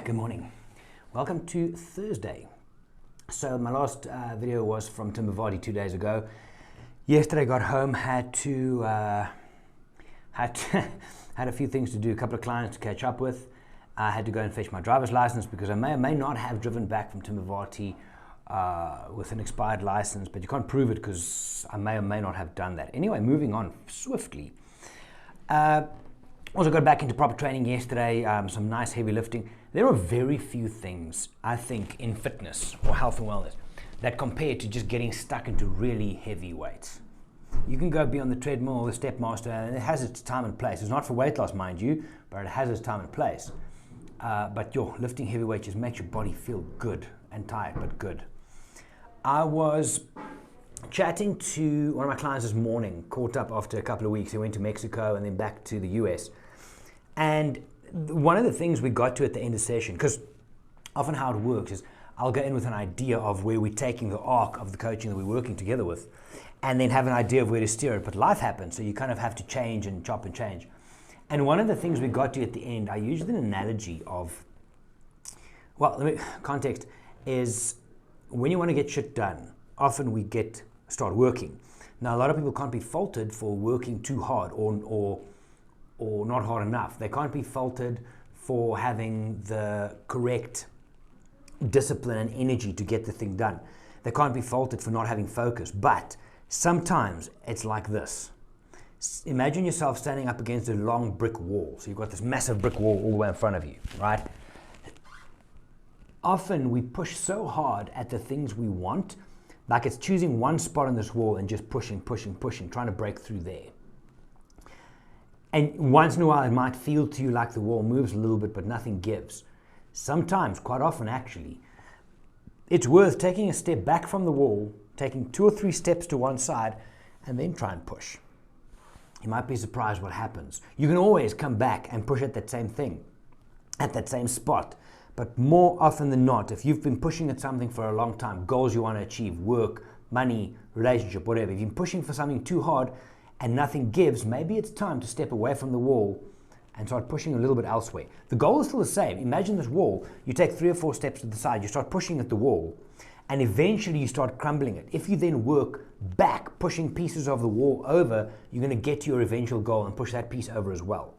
Good morning. Welcome to Thursday. So my last video was from Timbavati 2 days ago. Yesterday got home, had a few things to do, a couple of clients to catch up with. I had to go and fetch my driver's license because I may or may not have driven back from Timbavati with an expired license, but you can't prove it because I may or may not have done that. Anyway, moving on swiftly. Also got back into proper training yesterday, some nice heavy lifting. There are very few things, I think, in fitness or health and wellness that compare to just getting stuck into really heavy weights. You can go be on the treadmill or the step master, and it has its time and place. It's not for weight loss, mind you, but it has its time and place. But lifting heavy weights just makes your body feel good and tired, but good. I was chatting to one of my clients this morning, caught up after a couple of weeks. He went to Mexico and then back to the US. And one of the things we got to at the end of the session, because often how it works is I'll go in with an idea of where we're taking the arc of the coaching that we're working together with, and then have an idea of where to steer it. But life happens, so you kind of have to change and chop and change. And one of the things we got to at the end, I used an analogy of, context is when you want to get shit done, often we start working. Now, a lot of people can't be faulted for working too hard or not hard enough. They can't be faulted for having the correct discipline and energy to get the thing done. They can't be faulted for not having focus. But sometimes it's like this. Imagine yourself standing up against a long brick wall. So you've got this massive brick wall all the way in front of you, right? Often we push so hard at the things we want, like it's choosing one spot on this wall and just pushing, trying to break through there. And once in a while, it might feel to you like the wall moves a little bit, but nothing gives. Sometimes, quite often actually, it's worth taking a step back from the wall, taking 2 or 3 steps to one side, and then try and push. You might be surprised what happens. You can always come back and push at that same thing, at that same spot. But more often than not, if you've been pushing at something for a long time, goals you want to achieve, work, money, relationship, whatever, if you've been pushing for something too hard, and nothing gives, maybe it's time to step away from the wall and start pushing a little bit elsewhere. The goal is still the same. Imagine this wall. You take 3 or 4 steps to the side, you start pushing at the wall, and eventually you start crumbling it. If you then work back, pushing pieces of the wall over, you're going to get to your eventual goal and push that piece over as well.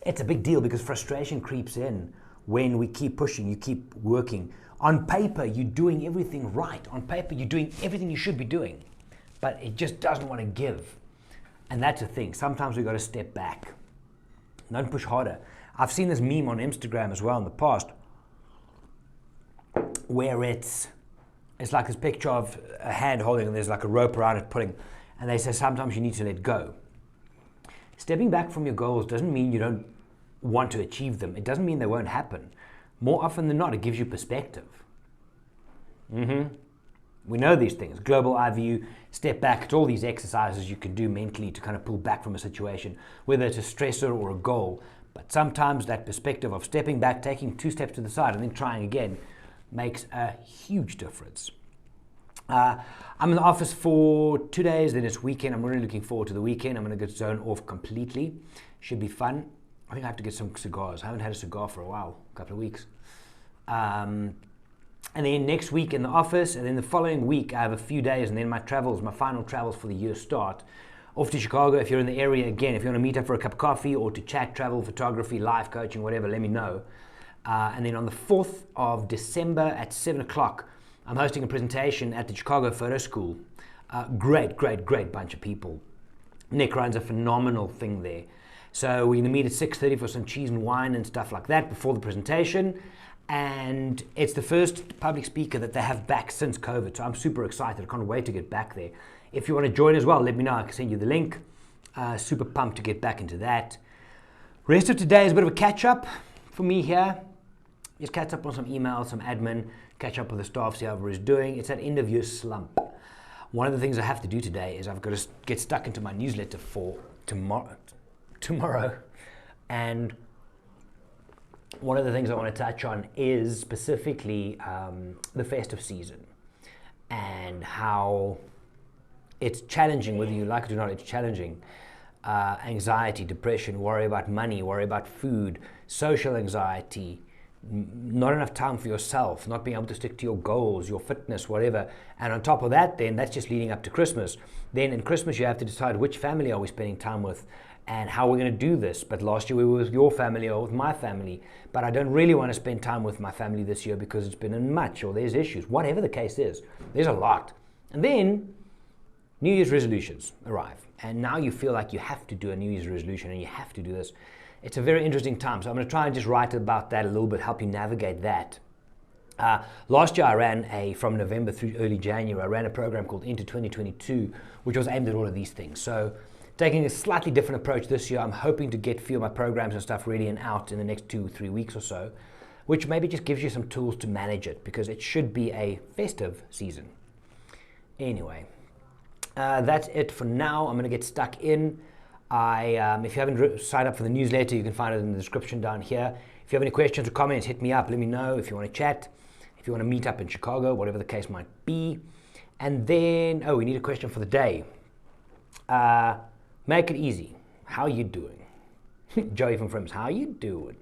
It's a big deal because frustration creeps in when we keep pushing, you keep working. On paper, you're doing everything right. On paper, you're doing everything you should be doing. But it just doesn't want to give. And that's the thing. Sometimes we've got to step back. Don't push harder. I've seen this meme on Instagram as well in the past where it's like this picture of a hand holding and there's like a rope around it pulling. And they say sometimes you need to let go. Stepping back from your goals doesn't mean you don't want to achieve them. It doesn't mean they won't happen. More often than not, it gives you perspective. We know these things. Global eye view, step back. It's all these exercises you can do mentally to kind of pull back from a situation, whether it's a stressor or a goal. But sometimes that perspective of stepping back, taking 2 steps to the side and then trying again makes a huge difference. I'm in the office for 2 days, then it's weekend. I'm really looking forward to the weekend. I'm going to get zone off completely. Should be fun. I think I have to get some cigars. I haven't had a cigar for a while, a couple of weeks. And then next week in the office, and then the following week I have a few days, and then my final travels for the year start. Off to Chicago. If you're in the area, again, if you want to meet up for a cup of coffee or to chat, travel, photography, life coaching, whatever, let me know. And then on the 4th of December at 7 o'clock, I'm hosting a presentation at the Chicago Photo School. Great bunch of people. Nick runs a phenomenal thing there. So we're going to meet at 6:30 for some cheese and wine and stuff like that before the presentation. And it's the first public speaker that they have back since COVID. So I'm super excited. I can't wait to get back there. If you want to join as well, let me know. I can send you the link. Super pumped to get back into that. Rest of today is a bit of a catch up for me here. Just catch up on some emails, some admin, catch up with the staff, see how everybody's doing. It's that end of year slump. One of the things I have to do today is I've got to get stuck into my newsletter for tomorrow. And one of the things I want to touch on is specifically the festive season and how it's challenging, whether you like it or not, it's challenging. Anxiety, depression, worry about money, worry about food, social anxiety, not enough time for yourself, not being able to stick to your goals, your fitness, whatever. And on top of that, then that's just leading up to Christmas. Then in Christmas, you have to decide which family are we spending time with and how we're going to do this. But last year we were with your family or with my family. But I don't really want to spend time with my family this year because it's been much or there's issues. Whatever the case is, there's a lot. And then New Year's resolutions arrive. And now you feel like you have to do a New Year's resolution and you have to do this. It's a very interesting time, so I'm going to try and just write about that a little bit, help you navigate that. Last year I ran from November through early January, I ran a program called Into 2022, which was aimed at all of these things. So taking a slightly different approach this year, I'm hoping to get a few of my programs and stuff ready and out in the next 2 or 3 weeks or so, which maybe just gives you some tools to manage it, because it should be a festive season. Anyway, that's it for now. I'm going to get stuck in. If you haven't signed up for the newsletter, you can find it in the description down here. If you have any questions or comments, hit me up, let me know. If you want to chat, if you want to meet up in Chicago, whatever the case might be. And then, we need a question for the day. Make it easy. How are you doing? Joey from Frims, how are you doing?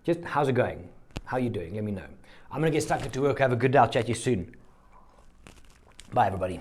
Just, how's it going? How are you doing? Let me know. I'm going to get stuck into work. Have a good day. I'll chat to you soon. Bye, everybody.